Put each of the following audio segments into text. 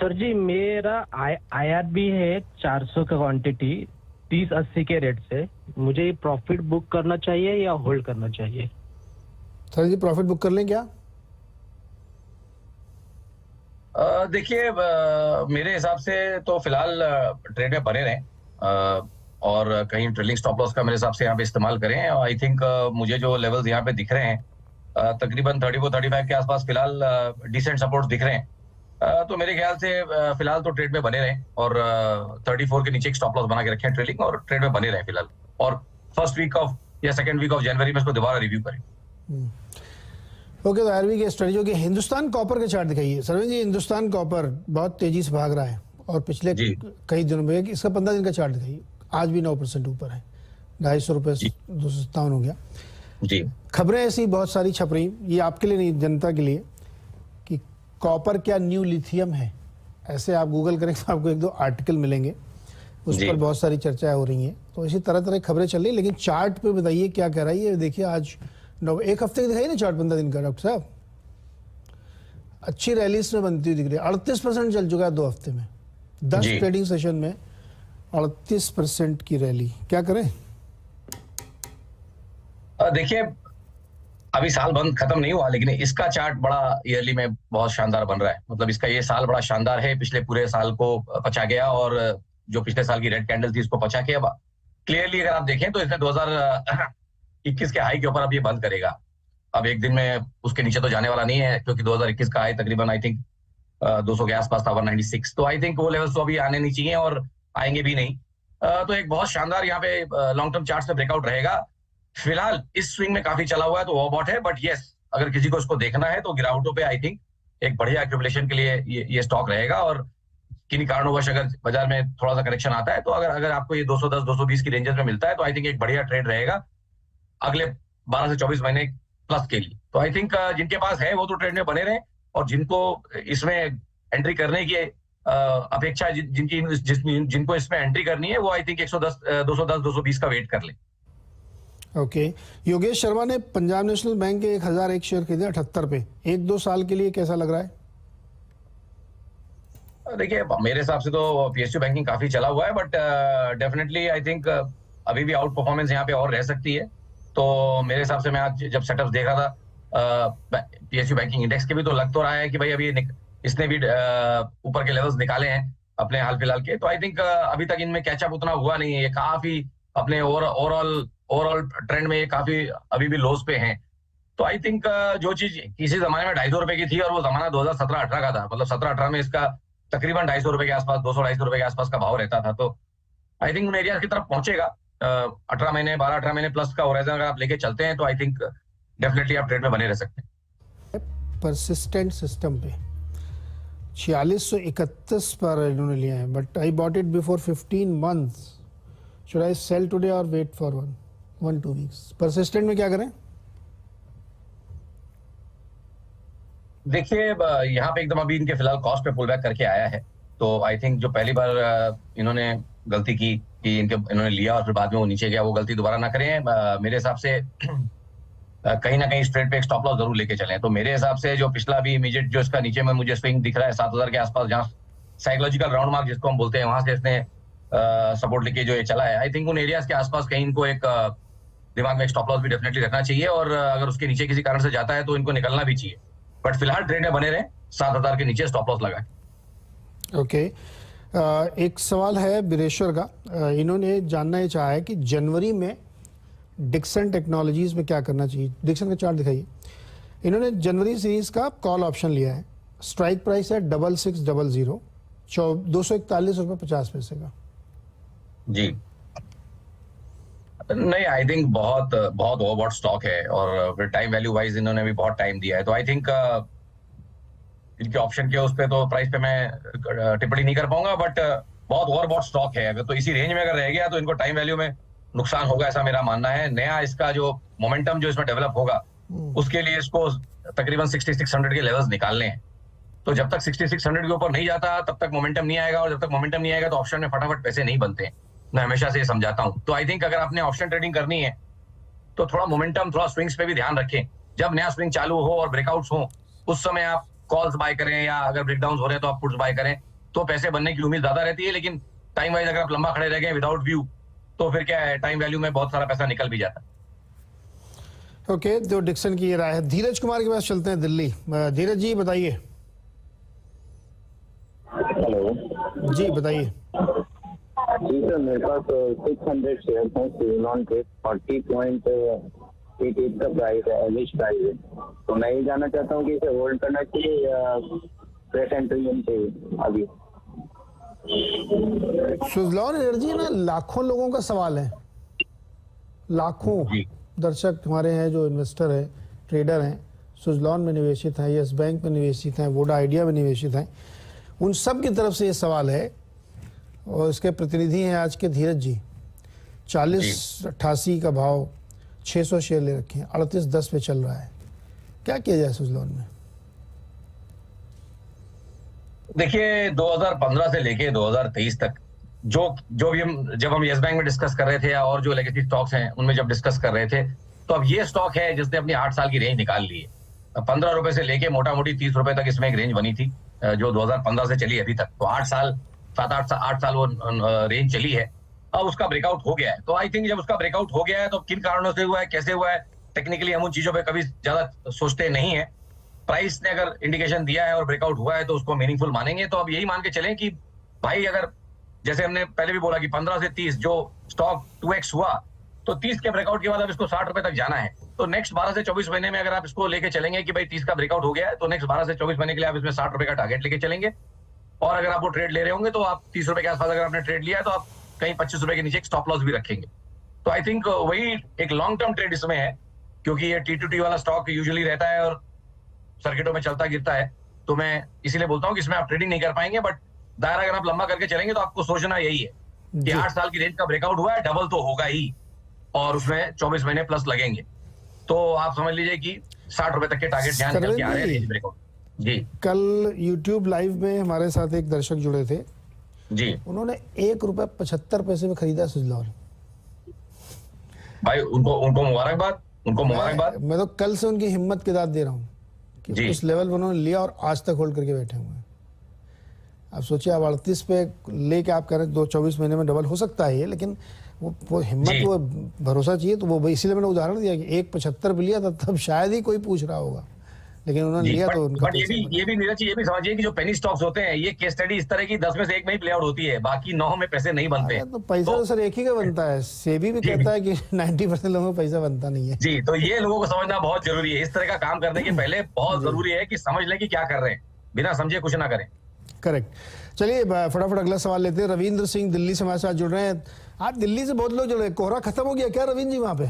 Sir जी मेरा IRB है 400 का क्वांटिटी 30-80 के रेट से। मुझे प्रॉफिट बुक करना चाहिए या होल्ड करना चाहिए? सर जी प्रॉफिट बुक कर लें क्या? देखिए, मेरे हिसाब से तो फिलहाल ट्रेड में बने रहें और कहीं ट्रेलिंग स्टॉप लॉस का मेरे हिसाब से यहाँ पे इस्तेमाल करें। आई थिंक मुझे जो लेवल्स यहाँ पे दिख रहे हैं तकरीबन 34-35 के आसपास फिलहाल डिसेंट सपोर्ट दिख रहे हैं। तो मेरे ख्याल से फिलहाल तो ट्रेड में बने रहें और 34 के नीचे एक स्टॉप लॉस बना के रखें ट्रेलिंग, और ट्रेड में बने रहें फिलहाल, और फर्स्ट वीक ऑफ या सेकंड वीक ऑफ जनवरी में इसको दोबारा रिव्यू करें। ओके, तो आरबी की स्ट्रेटजी होगी। हिंदुस्तान कॉपर के चार्ट दिखाइए सरवीन जी। हिंदुस्तान कॉपर बहुत तेजी से भाग रहा है और पिछले कई दिनों में इसका 15 दिन का चार्ट दिखाइए। आज भी 9% ऊपर है, 250 रुपये 257 हो गया जी। खबरें ऐसी बहुत सारी छप रही, ये आपके लिए नहीं जनता के लिए, कि कॉपर क्या न्यू लिथियम है। ऐसे आप गूगल करें तो आपको 1-2 आर्टिकल मिलेंगे, उस पर बहुत सारी चर्चाएं हो रही हैं। तो इसी तरह तरह की खबरें चल रही, लेकिन चार्ट पे बताइए क्या कह रहा है ये। देखिए आज एक हफ्ते दिखाई ना चार्ट 15 दिन का डॉक्टर साहब, अच्छी रैली इसमें बनती हुई दिख रही है। 38% चल चुका है 2 हफ्ते में, 10 ट्रेडिंग सेशन में 38% की रैली। क्या करें? देखिए, अभी साल बंद खत्म नहीं हुआ, लेकिन इसका चार्ट बड़ा ईयरली में बहुत शानदार बन रहा है। मतलब इसका ये साल बड़ा शानदार है, पिछले पूरे साल को पचा गया, और जो पिछले साल की रेड कैंडल थी इसको पचा के अब क्लियरली अगर आप देखें तो इसने 2021 के हाई के ऊपर अब ये बंद करेगा। अब एक दिन में उसके नीचे तो जाने वाला नहीं है, क्योंकि 2021 का हाई तकरीबन आई थिंक 200 के आसपास था, 196। तो आई थिंक वो लेवल्स तो अभी आने नहीं चाहिए और आएंगे भी नहीं। तो एक बहुत शानदार यहाँ पे लॉन्ग टर्म चार्ट से ब्रेकआउट रहेगा। फिलहाल इस स्विंग में काफी चला हुआ है तो ओवरबॉट है, बट यस अगर किसी को इसको देखना है तो गिरावटों पे आई थिंक एक बढ़िया एक्यूमुलेशन के लिए ये स्टॉक रहेगा। और किन्हीं कारणोंवश अगर बाजार में थोड़ा सा करेक्शन आता है तो अगर आपको ये 210-220 की रेंजेस में मिलता है तो आई थिंक एक बढ़िया ट्रेड रहेगा अगले 12 से 24 महीने प्लस के लिए। तो आई थिंक जिनके पास है वो तो ट्रेड में बने रहे, और जिनको इसमें एंट्री करने की अपेक्षा जिनको इसमें एंट्री करनी है वो आई थिंक 210-220 का वेट कर ले। ओके योगेश शर्मा ने पंजाब नेशनल बैंक के 1001 शेयर खरीदे 78 पे, 1-2 साल के लिए कैसा लग रहा है? देखिए मेरे हिसाब से तो PSU बैंकिंग काफी चला हुआ है, बट डेफिनेटली आई थिंक अभी भी आउट परफॉर्मेंस यहाँ पे और रह सकती है। तो मेरे हिसाब से मैं आज जब सेटअप्स देख रहा था PSU बैंकिंग इंडेक्स के भी, तो लग तो रहा है कि भाई अभी इसने भी ऊपर के लेवल्स निकाले हैं अपने हाल फिलहाल के। तो आई थिंक अभी तक इनमें कैचअप उतना हुआ नहीं है, ये काफी अपने ओवरऑल ट्रेंड में ये काफी अभी भी लोस पे हैं। तो आई थिंक जो चीज किसी जमाने में 250 रुपए की थी और वो जमाना 2017-18 का था, मतलब 17-18 में इसका तकरीबन 250 रुपए के आसपास, 200-250 रुपए के आसपास का भाव रहता था। तो आई थिंक उन एरिया की तरफ पहुंचेगा। 18 महीने 12-18 महीने प्लस का होराइजन अगर आप लेके चलते हैं तो आई थिंक डेफिनेटली आप ट्रेड में बने रह सकते हैं। परसिस्टेंट सिस्टम पे 4631 पर इन्होंने लिया है, but I bought it before 15 months. Should I sell today और वेट फॉर 1-2 वीक्स? परसिस्टेंट में क्या करें? देखिए यहाँ पे एकदम अभी इनके फिलहाल कॉस्ट पे पुल बैक करके आया है। तो आई थिंक जो पहली बार इन्होंने गलती की कि इन्होंने लिया और फिर बाद में वो नीचे गया, वो गलती दोबारा ना करें। मेरे हिसाब से कहीं ना कहीं स्ट्रेट पे एक स्टॉप लॉस जरूर लेके चलें। तो मेरे हिसाब से जो पिछला भी इमीडिएट जो इसका नीचे में मुझे स्विंग दिख रहा है 7000 के आसपास, जहाँ साइकोलॉजिकल राउंड मार्क जिसको हम बोलते हैं, वहां से इसने सपोर्ट लेके जो ये चला है, आई थिंक उन एरियाज के आसपास कहीं इनको एक दिमाग में एक स्टॉप लॉस भी डेफिनेटली रखना चाहिए, और अगर उसके नीचे किसी कारण से जाता है तो इनको निकलना भी चाहिए। बट फिलहाल ट्रेड में बने रहे, 7000 के नीचे स्टॉप लॉस लगाए। ओके एक सवाल है बिरेश्वर का, इन्होंने जानना ये चाहा है कि जनवरी में डिक्सन टेक्नोलॉजीज में क्या करना चाहिए। डिक्सन का चार्ट दिखाइए। इन्होंने जनवरी सीरीज का कॉल ऑप्शन लिया है, स्ट्राइक प्राइस है 6600, 241 रुपये 50 पैसे का। जी नहीं, आई थिंक बहुत ओवरबॉट स्टॉक है, और फिर टाइम वैल्यू वाइज इन्होंने भी बहुत टाइम दिया है। तो आई थिंक इनके ऑप्शन के उस पे तो प्राइस पे मैं टिप्पणी नहीं कर पाऊंगा, बट बहुत ओवरबॉट स्टॉक है। अगर तो इसी रेंज में अगर रह गया तो इनको टाइम वैल्यू में नुकसान होगा, ऐसा मेरा मानना है। नया इसका जो मोमेंटम जो इसमें डेवलप होगा उसके लिए इसको तकरीबन 6600 के लेवल्स निकालने हैं। तो जब तक 6600 के ऊपर नहीं जाता तब तक मोमेंटम नहीं आएगा, और जब तक मोमेंटम नहीं आएगा तो ऑप्शन में फटाफट पैसे नहीं बनते हैं। मैं हमेशा से ये समझाता हूँ। तो आई थिंक अगर आपने ऑप्शन ट्रेडिंग करनी है तो थोड़ा मोमेंटम, थोड़ा स्विंग्स पे भी ध्यान रखें। जब नया स्विंग चालू हो और ब्रेकआउट्स हो उस समय आप कॉल्स बाय करें, या अगर ब्रेकडाउन हो रहे हैं तो आप पुट्स बाय करें। तो पैसे बनने की उम्मीद ज्यादा रहती है, लेकिन टाइम वाइज अगर आप लंबा खड़े रह गए विदाउट व्यू तो फिर क्या है, टाइम वैल्यू में बहुत सारा पैसा निकल भी जाता है। ओके, तो डिक्सन की ये राय है। धीरज कुमार के पास चलते हैं दिल्ली। धीरज जी बताइए। हेलो जी बताइए। जी सर, मेरे पास 600 शेयर हैं सिविलॉन के, 40.88 का प्राइस है, एवरेज प्राइस है। तो मैं ये जानना चाहता हूँ कि इसे होल्ड करना चाहिए या फ्रेश एंट्री लेनी चाहिए अभी। सुजलॉन एनर्जी ना लाखों लोगों का सवाल है, लाखों दर्शक हमारे हैं जो इन्वेस्टर हैं, ट्रेडर हैं, सुजलॉन में निवेशित हैं, यस बैंक में निवेशित हैं, वोडा आइडिया में निवेशित हैं, उन सब की तरफ से ये सवाल है। और इसके प्रतिनिधि हैं आज के धीरज जी। 40.88 का भाव, 600 शेयर ले रखे हैं, 38.10 पे चल रहा है। क्या किया जाए सुजलॉन में? देखिए 2015 से लेके 2023 तक जो भी हम जब हम यस बैंक में डिस्कस कर रहे थे या और जो लेगेसी स्टॉक्स हैं उनमें जब डिस्कस कर रहे थे, तो अब ये स्टॉक है जिसने अपनी 8 साल की रेंज निकाल ली है। 15 रुपए से लेके मोटा मोटी 30 रुपए तक इसमें एक रेंज बनी थी जो 2015 से चली अभी तक। तो 8 साल 7-8 साल वो रेंज चली है। अब उसका ब्रेकआउट हो गया है। तो आई थिंक जब उसका ब्रेकआउट हो गया है तो किन कारणों से हुआ है, कैसे हुआ है, टेक्निकली हम उन चीजों पे कभी ज्यादा सोचते नहीं है। प्राइस ने अगर इंडिकेशन दिया है और ब्रेकआउट हुआ है तो उसको मीनिंगफुल मानेंगे। तो अब यही मान के चलें कि भाई अगर जैसे हमने पहले भी बोला कि 15 से 30 जो स्टॉक 2x हुआ, तो 30 के ब्रेकआउट के बाद अब इसको 60 रुपए तक जाना है। तो नेक्स्ट 12 से 24 महीने में अगर आप इसको लेके चलेंगे कि भाई 30 का ब्रेकआउट हो गया है, तो नेक्स्ट 12 से 24 महीने के लिए आप इसमें 60 रुपए का टारगेट लेके चलेंगे। और अगर आप वो ट्रेड ले रहे होंगे तो आप 30 रुपए के आसपास अगर आपने ट्रेड लिया है तो आप कहीं 25 रुपए के नीचे एक स्टॉप लॉस भी रखेंगे। तो आई थिंक वही एक लॉन्ग टर्म ट्रेड इसमें है, क्योंकि ये T2T वाला स्टॉक यूजुअली रहता है और सर्किटों में चलता गिरता है। तो मैं इसीलिए बोलता हूँ कि इसमें आप ट्रेडिंग नहीं कर पाएंगे, बट दायरा अगर आप लंबा करके चलेंगे तो आपको सोचना यही है कि 8 साल की रेंज का ब्रेकआउट हुआ है, डबल तो होगा ही और उसमें 24 महीने प्लस लगेंगे। तो आप समझ लीजिए कि 60 रुपए तक के टारगेट ध्यान निकल के आ रहे हैं रेंज ब्रेकआउट। जी, कल YouTube लाइव में हमारे साथ एक दर्शक जुड़े थे जी, उन्होंने ₹1.75 में खरीदा सुजलॉन। भाई उनको मुबारकबाद, उनको मुबारकबाद। मैं तो कल से उनकी हिम्मत की दाद दे रहा हूँ कि उस लेवल पर उन्होंने लिया और आज तक होल्ड करके बैठे हुए हैं। आप सोचिए, आप 38 पे लेके आप कह रहे हैं 24 महीने में डबल हो सकता है ये, लेकिन वो हिम्मत, वो भरोसा चाहिए। तो वो इसीलिए मैंने उदाहरण दिया कि 1.75 पे लिया था, तब शायद ही कोई पूछ रहा होगा, लेकिन उन्होंने लिया तो उनका। बट ये भी नीरज जी ये भी समझिए कि जो पेनी स्टॉक्स होते हैं ये केस स्टडी इस तरह की 10 में से 1 में ही प्ले आउट होती है, बाकी 9 में पैसे नहीं बनते हैं। तो पैसा तो सर एक ही का बनता है। सेबी भी कहता है कि 90% लोगों को पैसा बनता नहीं है। जी, तो ये लोगों को समझना बहुत जरूरी है। इस तरह का काम करने के पहले बहुत जरूरी है कि समझ लें कि क्या कर रहे हैं, बिना समझे कुछ ना करें। करेक्ट। चलिए फटाफट अगला सवाल लेते हैं। रविंद्र सिंह दिल्ली से हमारे साथ जुड़ रहे हैं। आज दिल्ली से बहुत लोग जुड़ रहे हैं। कोहरा खत्म हो गया क्या रविंद्र जी वहाँ पे?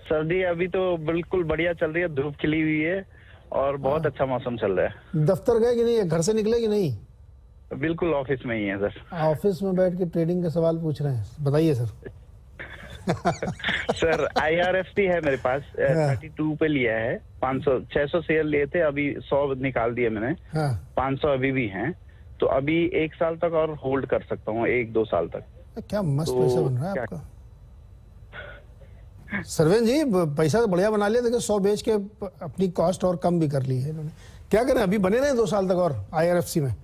सर्दी अभी तो बिल्कुल बढ़िया चल रही है, धूप खिली हुई है और बहुत अच्छा मौसम चल रहा है। दफ्तर गए कि नहीं, घर से निकले कि नहीं? बिल्कुल ऑफिस में ही है सर। ऑफिस में बैठ के ट्रेडिंग का सवाल पूछ रहे हैं, बताइए सर। सर IRFT है मेरे पास, 32 पे लिया है। 600 शेयर लिए थे, अभी 100 निकाल दिए मैंने। 500 अभी भी हैं, तो अभी 1 साल तक और होल्ड कर सकता हूँ, 1-2 साल तक। क्या मस्त पैसा बन रहा है आपका सरवेन जी। पैसा तो बढ़िया बना लिया, देखिए 100 बेच के अपनी कॉस्ट और कम भी कर ली है इन्होंने। क्या करें, अभी बने रहे 2 साल तक और IRFC में?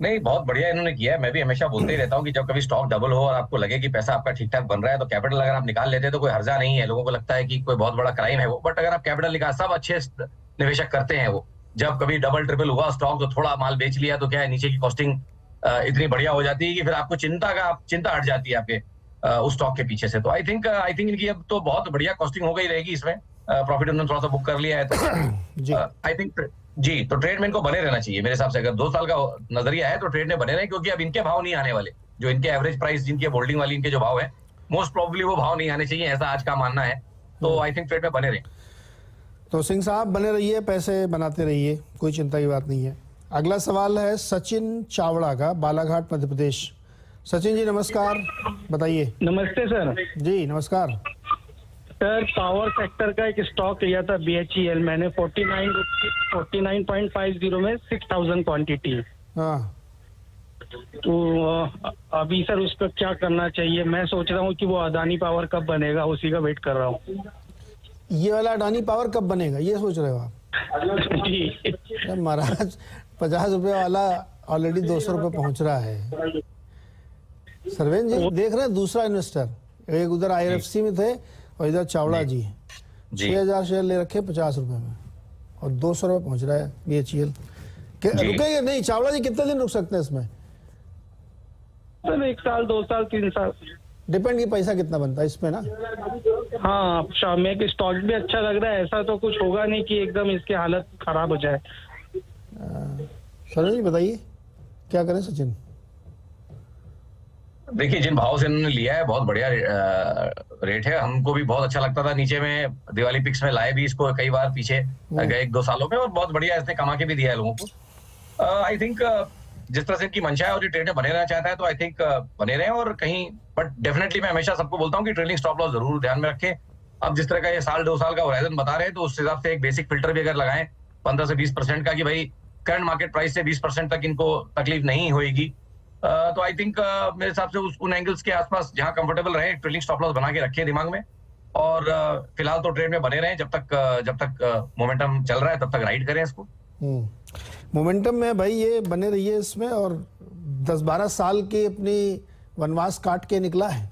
नहीं, बहुत बढ़िया इन्होंने किया है। मैं भी हमेशा बोलते ही रहता हूँ कि जब कभी स्टॉक डबल हो और आपको लगे कि पैसा आपका ठीक ठाक बन रहा है तो कैपिटल अगर आप निकाल लेते हैं तो कोई हर्जा नहीं है। लोगों को लगता है कि कोई बहुत बड़ा क्राइम है वो, बट अगर आप कैपिटल निकाल, सब अच्छे निवेशक करते हैं वो। जब कभी डबल ट्रिपल हुआ स्टॉक तो थोड़ा माल बेच लिया तो क्या है, नीचे की कॉस्टिंग इतनी बढ़िया हो जाती है कि फिर आपको चिंता हट जाती है आपके उस स्टॉक के पीछे से। तो आई थिंक इनकी अब तो बहुत बढ़िया कॉस्टिंग हो गई रहेगी इसमें। प्रॉफिट उन्होंने थोड़ा सा बुक कर लिया है तो आई थिंक जी, तो ट्रेड में इनको बने रहना चाहिए मेरे हिसाब से। अगर 2 साल का नजरिया है तो ट्रेड में बने रहे, क्योंकि अब इनके भाव नहीं आने वाले। जो इनके एवरेज प्राइस, जिनके होल्डिंग वाली इनके जो भाव है, मोस्ट प्रोबेबली वो भाव नहीं आने चाहिए, ऐसा आज का मानना है। तो आई थिंक ट्रेड में बने रहे। तो सिंह साहब बने रहिए, पैसे बनाते रहिए, कोई चिंता की बात नहीं है। अगला सवाल है सचिन चावड़ा का, बालाघाट मध्य प्रदेश। सचिन जी नमस्कार, बताइए। नमस्ते सर। जी नमस्कार सर, पावर सेक्टर का एक स्टॉक लिया था BHEL मैंने 49.50 में 6000 क्वांटिटी। हाँ, तो अभी सर उस पर क्या करना चाहिए? मैं सोच रहा हूँ कि वो अदानी पावर कब बनेगा, उसी का वेट कर रहा हूँ। ये वाला अडानी पावर कब बनेगा ये सोच रहे हो आप? जी महाराज 50 रुपये वाला ऑलरेडी 200 रुपये पहुंच रहा है। सरवेन जी देख रहे हैं दूसरा इन्वेस्टर, एक उधर IRFC में थे और इधर चावड़ा जी 6000 शेयर ले रखे 50 रुपये में और 200 रुपये पहुंच रहा है BHEL। रुकेंगे नहीं चावड़ा जी? कितने दिन रुक सकते हैं इसमें? 1 साल 2 साल 3 साल डिपेंड, की पैसा कितना बनता है इसमें ना। हाँ, शामी के स्टॉक भी अच्छा लग रहा है, ऐसा तो कुछ होगा नहीं कि एकदम इसकी हालत खराब हो जाए। सर जी बताइए क्या करें सचिन? देखिए जिन भाव से इन्होंने लिया है बहुत बढ़िया रेट है। हमको भी बहुत अच्छा लगता था, नीचे में दिवाली पिक्स में लाए भी इसको कई बार पीछे गए 1-2 सालों में, और बहुत बढ़िया इसने कमा के भी दिया है लोगों को। आई थिंक जिस तरह से इनकी मंशा है और ये ट्रेड में बने रहना चाहता है तो आई थिंक बने रहे और कहीं, बट डेफिनेटली मैं हमेशा सबको बोलता हूँ कि ट्रेलिंग स्टॉप लॉस जरूर ध्यान में रखें। अब जिस तरह का ये 1-2 साल का होराइजन बता रहे हैं तो उस हिसाब से एक बेसिक फिल्टर भी अगर लगाएं 15 से 20% का, कि भाई करंट मार्केट प्राइस से 20% तक इनको तकलीफ नहीं होगी, तो आई थिंक मेरे हिसाब से उन एंगल्स के आसपास जहां कंफर्टेबल रहे ट्रेलिंग स्टॉप लॉस बना के रखें दिमाग में, और फिलहाल तो ट्रेड में बने रहें जब तक मोमेंटम चल रहा है तब तक राइड करें इसको। मोमेंटम में भाई ये बने रहिए इसमें, और 10-12 साल की अपनी वनवास काट के निकला है